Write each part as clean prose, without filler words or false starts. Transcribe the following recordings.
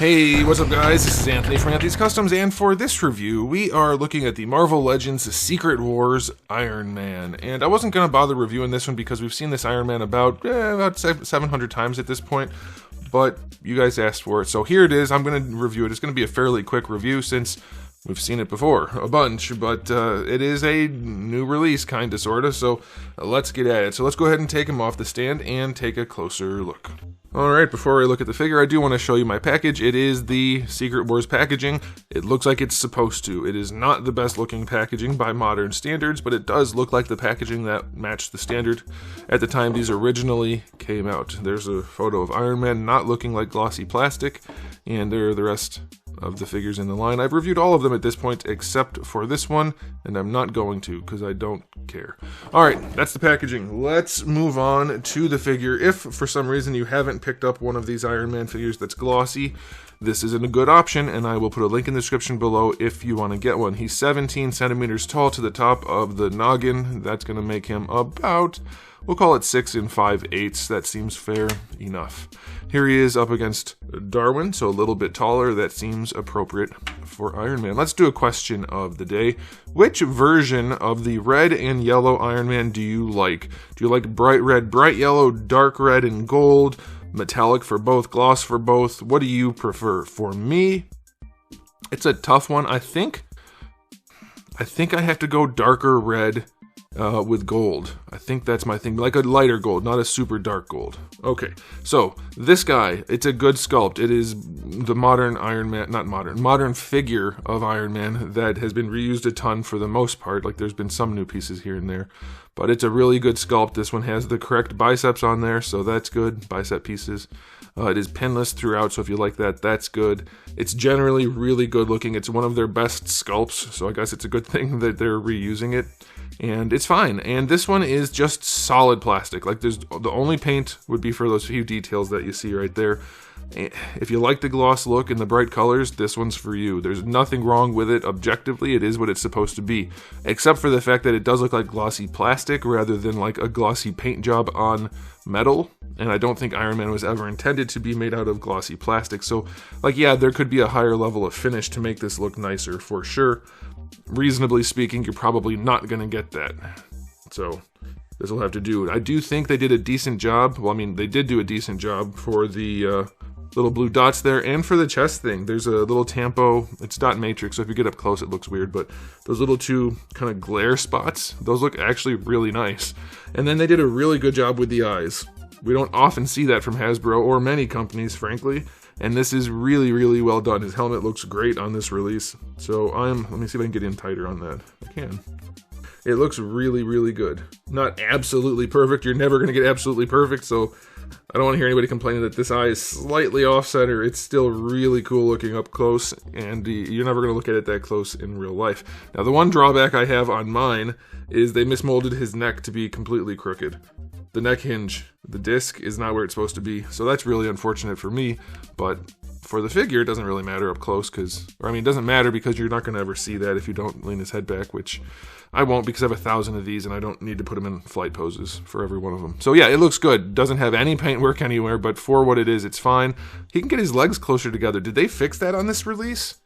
Hey, what's up guys? This is Anthony from Anthony's Customs, and for this review, we are looking at the Marvel Legends Secret Wars Iron Man. And I wasn't going to bother reviewing this one because we've seen this Iron Man about 700 times at this point, but you guys asked for it, so here it is. I'm going to review it. It's going to be a fairly quick review since we've seen it before, a bunch, but it is a new release, kinda, sorta, so let's get at it. So let's go ahead and take him off the stand and take a closer look. Alright, before I look at the figure, I do want to show you my package. It is the Secret Wars packaging. It looks like it's supposed to. It is not the best looking packaging by modern standards, but it does look like the packaging that matched the standard at the time these originally came out. There's a photo of Iron Man not looking like glossy plastic, and there are the rest of the figures in the line. I've reviewed all of them at this point except for this one, and I'm not going to because I don't care. Alright, that's the packaging. Let's move on to the figure. If for some reason you haven't picked up one of these Iron Man figures that's glossy, this isn't a good option, and I will put a link in the description below if you want to get one. He's 17 centimeters tall to the top of the noggin. That's going to make him about, we'll call it 6 5/8. That seems fair enough. Here he is up against Darwin, so a little bit taller. That seems appropriate for Iron Man. Let's do a question of the day. Which version of the red and yellow Iron Man do you like? Do you like bright red, bright yellow, dark red and gold, metallic for both, gloss for both? What do you prefer? For me, it's a tough one. I think I have to go darker red with gold. I think that's my thing, like a lighter gold, not a super dark gold. Okay, so this guy, it's a good sculpt. It is the modern Iron Man, not modern figure of Iron Man that has been reused a ton for the most part. Like there's been some new pieces here and there, but it's a really good sculpt. This one has the correct biceps on there, so that's good, bicep pieces. It is pinless throughout, so if you like that, that's good. It's generally really good looking. It's one of their best sculpts, so I guess it's a good thing that they're reusing it. And it's fine. And this one is just solid plastic. Like there's the only paint would be for those few details that you see right there. If you like the gloss look and the bright colors, this one's for you. There's nothing wrong with it objectively. It is what it's supposed to be, except for the fact that it does look like glossy plastic rather than like a glossy paint job on metal. And I don't think Iron Man was ever intended to be made out of glossy plastic. So like, yeah, there could be a higher level of finish to make this look nicer for sure. Reasonably speaking, you're probably not going to get that. So this will have to do. I do think they did a decent job. Well, I mean, they did do a decent job for the little blue dots there, and for the chest thing. There's a little tampo. It's dot matrix, so if you get up close, it looks weird, but those little two kind of glare spots, those look actually really nice. And then they did a really good job with the eyes. We don't often see that from Hasbro, or many companies, frankly. And this is really, really well done. His helmet looks great on this release. So let me see if I can get in tighter on that. I can. It looks really, really good. Not absolutely perfect. You're never going to get absolutely perfect, so I don't want to hear anybody complaining that this eye is slightly off-center. It's still really cool looking up close, and you're never going to look at it that close in real life. Now, the one drawback I have on mine is they mismolded his neck to be completely crooked. The neck hinge, the disc, is not where it's supposed to be, so that's really unfortunate for me, but for the figure, it doesn't really matter up close, it doesn't matter because you're not going to ever see that if you don't lean his head back, which I won't because I have 1,000 of these and I don't need to put them in flight poses for every one of them. So yeah, it looks good. Doesn't have any paint work anywhere, but for what it is, it's fine. He can get his legs closer together. Did they fix that on this release?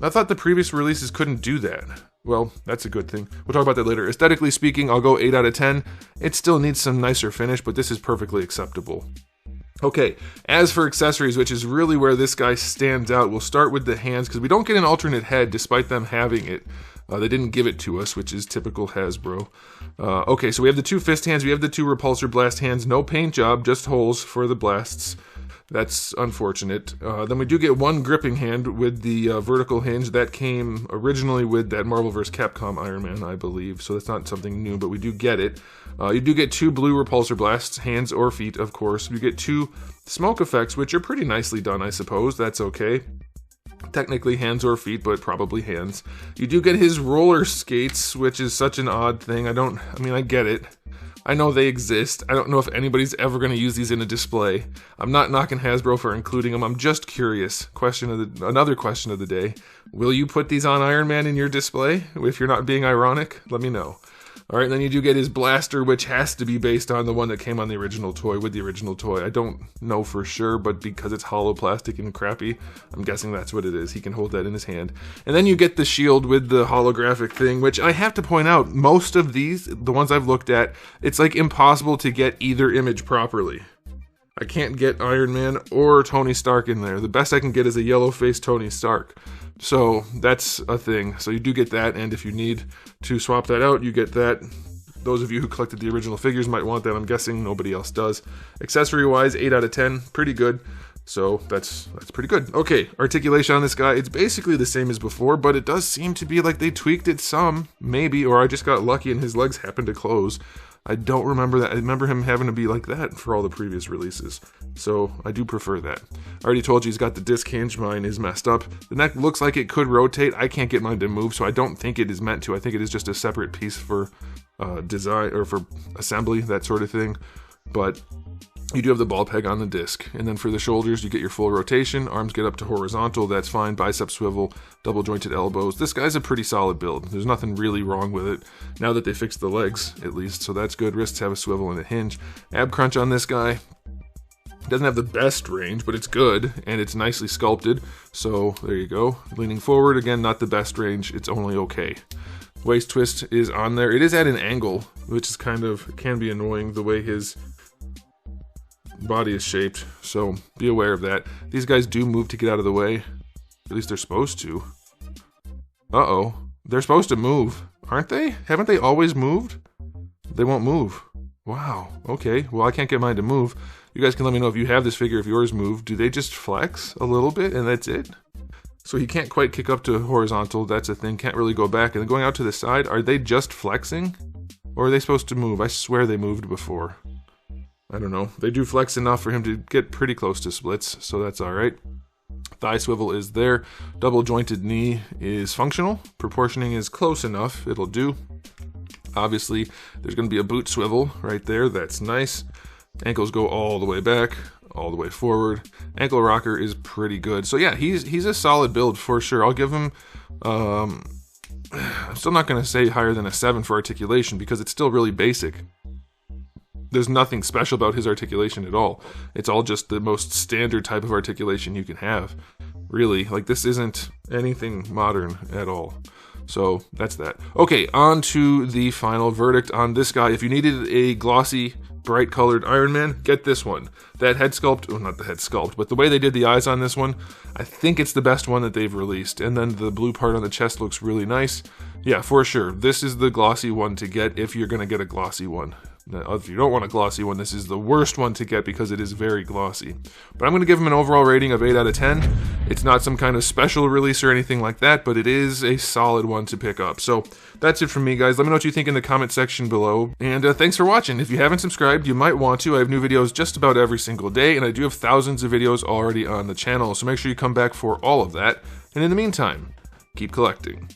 I thought the previous releases couldn't do that. Well, that's a good thing. We'll talk about that later. Aesthetically speaking, I'll go 8 out of 10. It still needs some nicer finish, but this is perfectly acceptable. Okay, as for accessories, which is really where this guy stands out, we'll start with the hands, because we don't get an alternate head despite them having it. They didn't give it to us, which is typical Hasbro. Okay, so we have the two fist hands, we have the two repulsor blast hands, no paint job, just holes for the blasts. That's unfortunate. Then we do get one gripping hand with the vertical hinge. That came originally with that Marvel vs. Capcom Iron Man, I believe, so that's not something new, but we do get it. You do get two blue repulsor blasts, hands or feet, of course. You get two smoke effects, which are pretty nicely done, I suppose. That's okay. Technically hands or feet, but probably hands. You do get his roller skates, which is such an odd thing. I get it. I know they exist. I don't know if anybody's ever going to use these in a display. I'm not knocking Hasbro for including them. I'm just curious. Another question of the day. Will you put these on Iron Man in your display? If you're not being ironic, let me know. Alright, then you do get his blaster, which has to be based on the one that came on the original toy, with the original toy. I don't know for sure, but because it's hollow plastic and crappy, I'm guessing that's what it is. He can hold that in his hand. And then you get the shield with the holographic thing, which I have to point out, most of these, the ones I've looked at, it's like impossible to get either image properly. I can't get Iron Man or Tony Stark in there. The best I can get is a yellow-faced Tony Stark. So that's a thing. So you do get that, and if you need to swap that out, you get that. Those of you who collected the original figures might want that. I'm guessing nobody else does. Accessory-wise, 8 out of 10. Pretty good. So that's pretty good. Okay, articulation on this guy, it's basically the same as before, but it does seem to be like they tweaked it some, maybe, or I just got lucky and his legs happened to close. I don't remember that. I remember him having to be like that for all the previous releases. So I do prefer that. I already told you he's got the disc hinge. Mine is messed up. The neck looks like it could rotate. I can't get mine to move, so I don't think it is meant to. I think it is just a separate piece for design or for assembly, that sort of thing. But you do have the ball peg on the disc. And then for the shoulders, you get your full rotation. Arms get up to horizontal. That's fine. Bicep swivel, double jointed elbows. This guy's a pretty solid build. There's nothing really wrong with it. Now that they fixed the legs, at least. So that's good. Wrists have a swivel and a hinge. Ab crunch on this guy. Doesn't have the best range, but it's good. And it's nicely sculpted. So there you go. Leaning forward. Again, not the best range. It's only okay. Waist twist is on there. It is at an angle, which is can be annoying the way his body is shaped, so be aware of that. These guys do move to get out of the way. At least they're supposed to. Uh-oh. They're supposed to move, aren't they? Haven't they always moved? They won't move. Wow. Okay. Well, I can't get mine to move. You guys can let me know if you have this figure, if yours move. Do they just flex a little bit and that's it? So he can't quite kick up to horizontal. That's a thing. Can't really go back. And then going out to the side, are they just flexing? Or are they supposed to move? I swear they moved before. I don't know. They do flex enough for him to get pretty close to splits, so that's alright. Thigh swivel is there. Double jointed knee is functional. Proportioning is close enough. It'll do. Obviously, there's going to be a boot swivel right there. That's nice. Ankles go all the way back, all the way forward. Ankle rocker is pretty good. So yeah, he's a solid build for sure. I'll give him... I'm still not going to say higher than a 7 for articulation because it's still really basic. There's nothing special about his articulation at all. It's all just the most standard type of articulation you can have. Really, like this isn't anything modern at all. So that's that. Okay, on to the final verdict on this guy. If you needed a glossy, bright colored Iron Man, get this one. That head sculpt, well, not the head sculpt, but the way they did the eyes on this one, I think it's the best one that they've released. And then the blue part on the chest looks really nice. Yeah, for sure. This is the glossy one to get if you're going to get a glossy one. Now, if you don't want a glossy one, this is the worst one to get because it is very glossy. But I'm going to give him an overall rating of 8 out of 10. It's not some kind of special release or anything like that, but it is a solid one to pick up. So that's it from me, guys. Let me know what you think in the comment section below. And thanks for watching. If you haven't subscribed, you might want to. I have new videos just about every single day, and I do have thousands of videos already on the channel. So make sure you come back for all of that. And in the meantime, keep collecting.